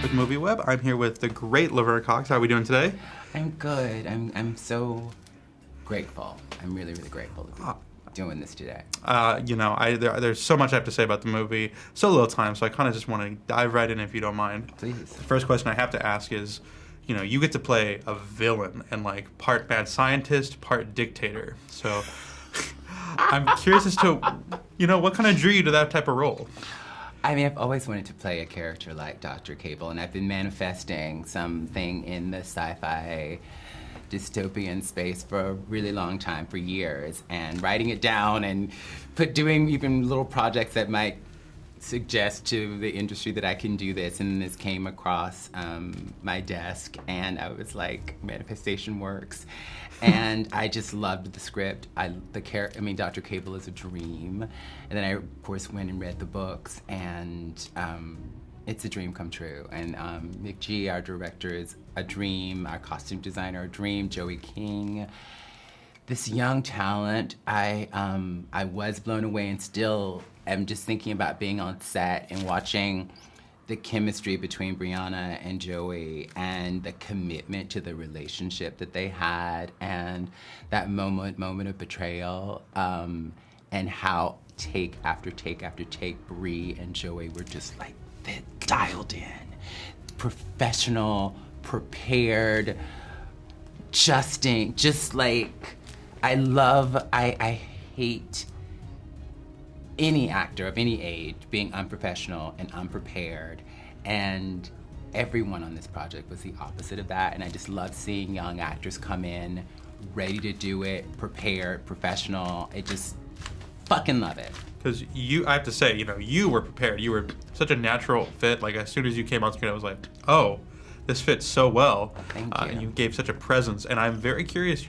with MovieWeb. I'm here with the great Laverne Cox. How are we doing today? I'm good. I'm so grateful. I'm really, really grateful to be doing this today. There's so much I have to say about the movie. So little time, so I kind of just want to dive right in if you don't mind. Please. The first question I have to ask is, you get to play a villain and like part mad scientist, part dictator. So I'm curious as to, what kind of drew you to that type of role? I mean, I've always wanted to play a character like Dr. Cable, and I've been manifesting something in the sci-fi dystopian space for a really long time, for years, and writing it down and doing even little projects that might suggest to the industry that I can do this, and this came across my desk, and I was like, manifestation works. And I just loved the script. Dr. Cable is a dream. And then I, of course, went and read the books, and it's a dream come true. And McG, our director, is a dream. Our costume designer, a dream. Joey King. This young talent, I was blown away, and still am just thinking about being on set and watching the chemistry between Brianna and Joey and the commitment to the relationship that they had, and that moment of betrayal, and how take after take after take, Brie and Joey were just like dialed in, professional, prepared, just like, I hate any actor of any age being unprofessional and unprepared, and everyone on this project was the opposite of that, and I just love seeing young actors come in ready to do it, prepared, professional. I just fucking love it. Because I have to say, you were prepared. You were such a natural fit. Like, as soon as you came on screen, I was like, oh, this fits so well. Thank you. You gave such a presence, and I'm very curious,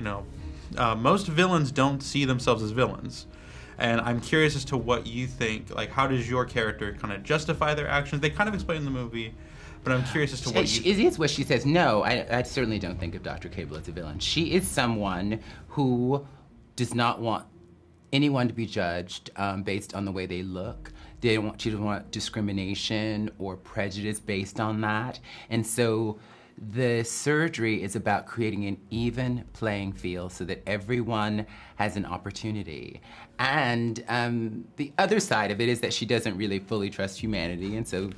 most villains don't see themselves as villains. And I'm curious as to what you think, like, how does your character kind of justify their actions? They kind of explain in the movie, but I'm curious as to what you... It is what she says. No, I certainly don't think of Dr. Cable as a villain. She is someone who does not want anyone to be judged based on the way they look. She doesn't want discrimination or prejudice based on that. And so the surgery is about creating an even playing field so that everyone has an opportunity. And the other side of it is that she doesn't really fully trust humanity, and so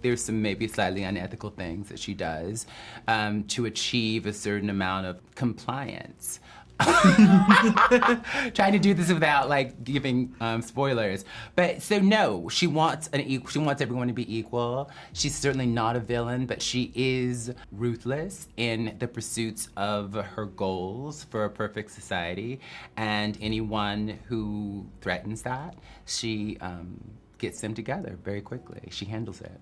there's some maybe slightly unethical things that she does to achieve a certain amount of compliance. Trying to do this without like giving spoilers, but so no, she wants everyone to be equal. She's certainly not a villain, but she is ruthless in the pursuits of her goals for a perfect society, and anyone who threatens that, she gets them together very quickly. She handles it.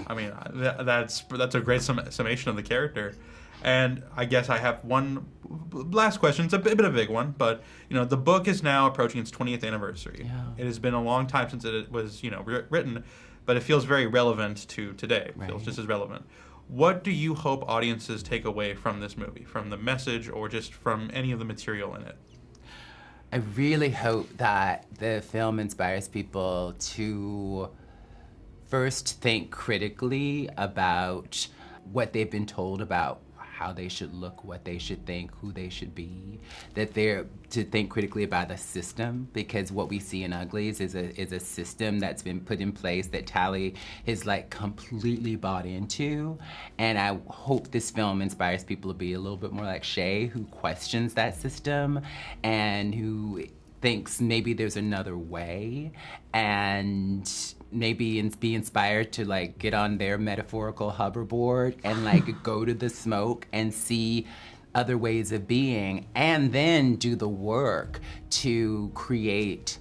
I mean, that's a great summation of the character. And I guess I have one last question. It's a bit of a big one, but the book is now approaching its 20th anniversary. Yeah. It has been a long time since it was written, but it feels very relevant to today. It feels just as relevant. What do you hope audiences take away from this movie, from the message, or just from any of the material in it? I really hope that the film inspires people to first think critically about what they've been told about how they should look, what they should think, who they should be, that they're to think critically about the system, because what we see in Uglies is a system that's been put in place that Tally is like completely bought into, and I hope this film inspires people to be a little bit more like Shay, who questions that system and who thinks maybe there's another way, and maybe be inspired to like get on their metaphorical hoverboard and like go to the smoke and see other ways of being, and then do the work to create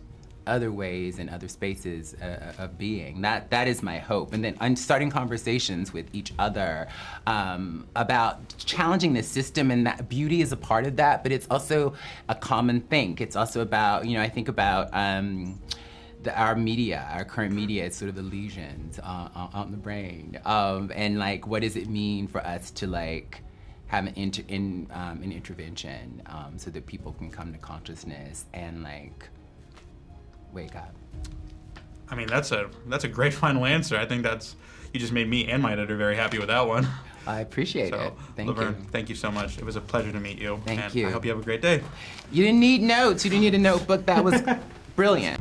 other ways and other spaces of being. That is my hope. And then I'm starting conversations with each other about challenging the system, and that beauty is a part of that, but it's also a common thing. It's also about, I think about our media, our current media, is sort of the lesions on the brain. And like, what does it mean for us to like have an intervention so that people can come to consciousness and like wake up? I mean, that's a great final answer. I think that's, you just made me and my editor very happy with that one. I appreciate it. Thank Laverne, you. thank you so much. It was a pleasure to meet you. Thank and you. I hope you have a great day. You didn't need notes. You didn't need a notebook. That was brilliant.